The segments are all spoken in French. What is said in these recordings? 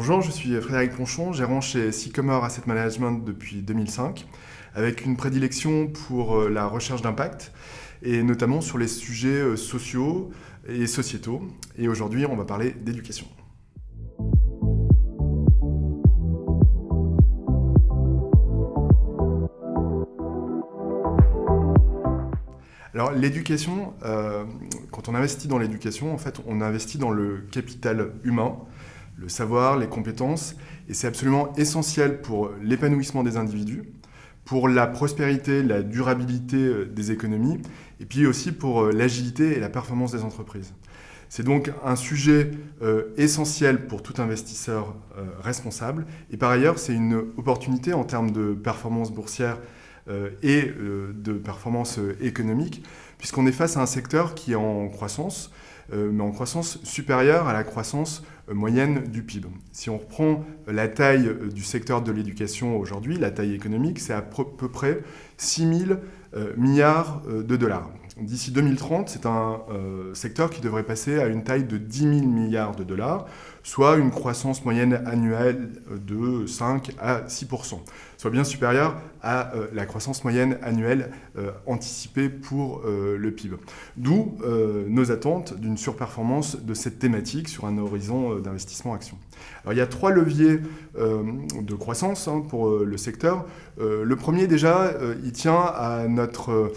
Bonjour, je suis Frédéric Ponchon, gérant chez Sycomore Asset Management depuis 2005, avec une prédilection pour la recherche d'impact, et notamment sur les sujets sociaux et sociétaux. Et aujourd'hui, on va parler d'éducation. Alors l'éducation, quand on investit dans l'éducation, en fait, on investit dans le capital humain, le savoir, les compétences, et c'est absolument essentiel pour l'épanouissement des individus, pour la prospérité, la durabilité des économies, et puis aussi pour l'agilité et la performance des entreprises. C'est donc un sujet essentiel pour tout investisseur responsable, et par ailleurs, c'est une opportunité en termes de performance boursière et de performance économique, puisqu'on est face à un secteur qui est en croissance, mais en croissance supérieure à la croissance moyenne du PIB. Si on reprend la taille du secteur de l'éducation aujourd'hui, la taille économique, c'est à peu près 6 000 milliards de dollars. D'ici 2030, c'est un secteur qui devrait passer à une taille de 10 000 milliards de dollars, soit une croissance moyenne annuelle de 5 à 6%, soit bien supérieure à la croissance moyenne annuelle anticipée pour le PIB. D'où nos attentes d'une surperformance de cette thématique sur un horizon d'investissement action. Alors, il y a 3 leviers de croissance pour le secteur. Le premier, déjà, il tient à notre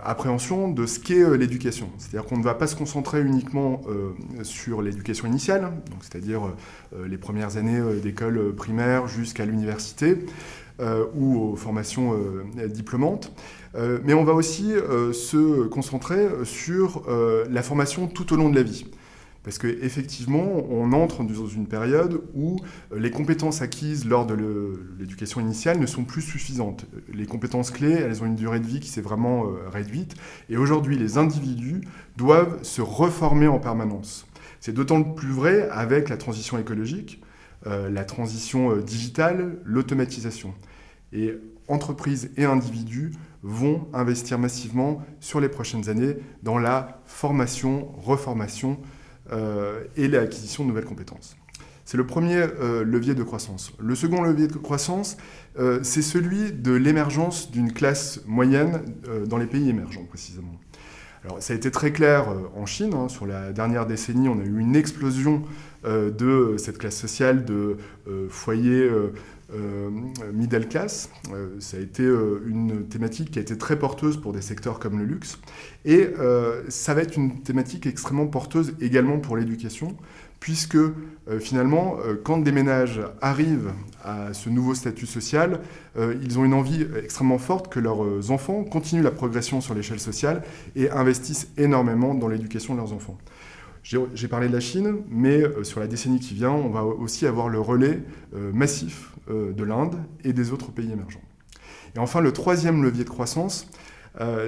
appréhension de ce qu'est l'éducation. C'est-à-dire qu'on ne va pas se concentrer uniquement sur l'éducation initiale, donc c'est-à-dire les premières années d'école primaire jusqu'à l'université ou aux formations diplômantes, mais on va aussi se concentrer sur la formation tout au long de la vie. Parce qu'effectivement, on entre dans une période où les compétences acquises lors de l'éducation initiale ne sont plus suffisantes. Les compétences clés, elles ont une durée de vie qui s'est vraiment réduite. Et aujourd'hui, les individus doivent se reformer en permanence. C'est d'autant plus vrai avec la transition écologique, la transition digitale, l'automatisation. Et entreprises et individus vont investir massivement sur les prochaines années dans la formation, reformation, et l'acquisition de nouvelles compétences. C'est le premier levier de croissance. Le second levier de croissance, c'est celui de l'émergence d'une classe moyenne dans les pays émergents, précisément. Alors, ça a été très clair en Chine. Sur la dernière décennie, on a eu une explosion de cette classe sociale de foyers middle class. Ça a été une thématique qui a été très porteuse pour des secteurs comme le luxe. Et ça va être une thématique extrêmement porteuse également pour l'éducation, puisque finalement, quand des ménages arrivent à ce nouveau statut social, ils ont une envie extrêmement forte que leurs enfants continuent la progression sur l'échelle sociale et investissent énormément dans l'éducation de leurs enfants. J'ai parlé de la Chine, mais sur la décennie qui vient, on va aussi avoir le relais massif de l'Inde et des autres pays émergents. Et enfin, le troisième levier de croissance,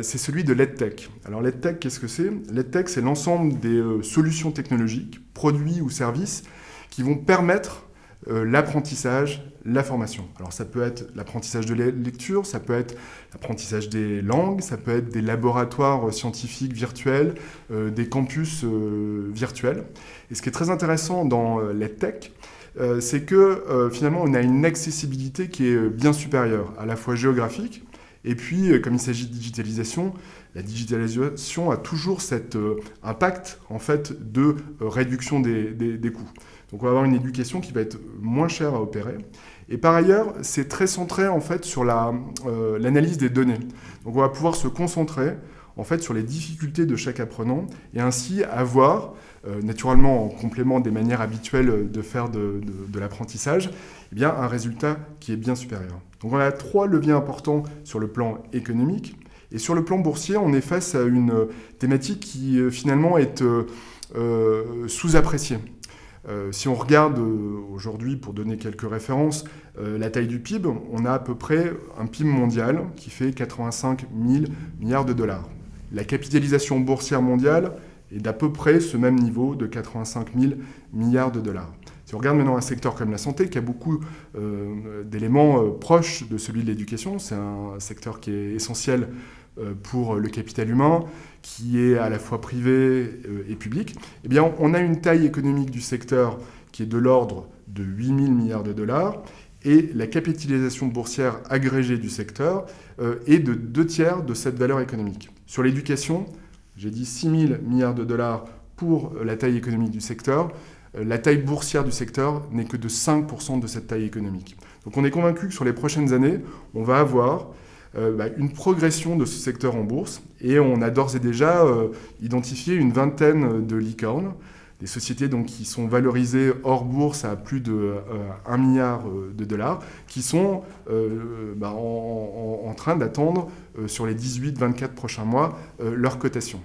c'est celui de l'EdTech. Alors l'EdTech, qu'est-ce que c'est ? L'EdTech, c'est l'ensemble des solutions technologiques, produits ou services qui vont permettre l'apprentissage, la formation. Alors ça peut être l'apprentissage de la lecture, ça peut être l'apprentissage des langues, ça peut être des laboratoires scientifiques virtuels, des campus virtuels. Et ce qui est très intéressant dans l'EdTech, c'est que finalement on a une accessibilité qui est bien supérieure, à la fois géographique, et puis comme il s'agit de digitalisation, la digitalisation a toujours cet impact en fait, de réduction des coûts. Donc on va avoir une éducation qui va être moins chère à opérer. Et par ailleurs, c'est très centré en fait, sur l'analyse des données. Donc on va pouvoir se concentrer en fait, sur les difficultés de chaque apprenant et ainsi avoir, naturellement en complément des manières habituelles de faire de l'apprentissage, eh bien, un résultat qui est bien supérieur. Donc on a 3 leviers importants sur le plan économique. Et sur le plan boursier, on est face à une thématique qui finalement est sous-appréciée. Si on regarde aujourd'hui, pour donner quelques références, la taille du PIB, on a à peu près un PIB mondial qui fait 85 000 milliards de dollars. La capitalisation boursière mondiale est d'à peu près ce même niveau de 85 000 milliards de dollars. Si on regarde maintenant un secteur comme la santé, qui a beaucoup d'éléments proches de celui de l'éducation, c'est un secteur qui est essentiel pour le capital humain, qui est à la fois privé et public, eh bien, on a une taille économique du secteur qui est de l'ordre de 8 000 milliards de dollars, et la capitalisation boursière agrégée du secteur est de 2/3 de cette valeur économique. Sur l'éducation, j'ai dit 6 000 milliards de dollars pour la taille économique du secteur. La taille boursière du secteur n'est que de 5% de cette taille économique. Donc on est convaincu que sur les prochaines années, on va avoir une progression de ce secteur en bourse, et on a d'ores et déjà identifié une vingtaine de licornes, des sociétés donc, qui sont valorisées hors bourse à plus de 1 milliard de dollars, qui sont en train d'attendre sur les 18-24 prochains mois leur cotation.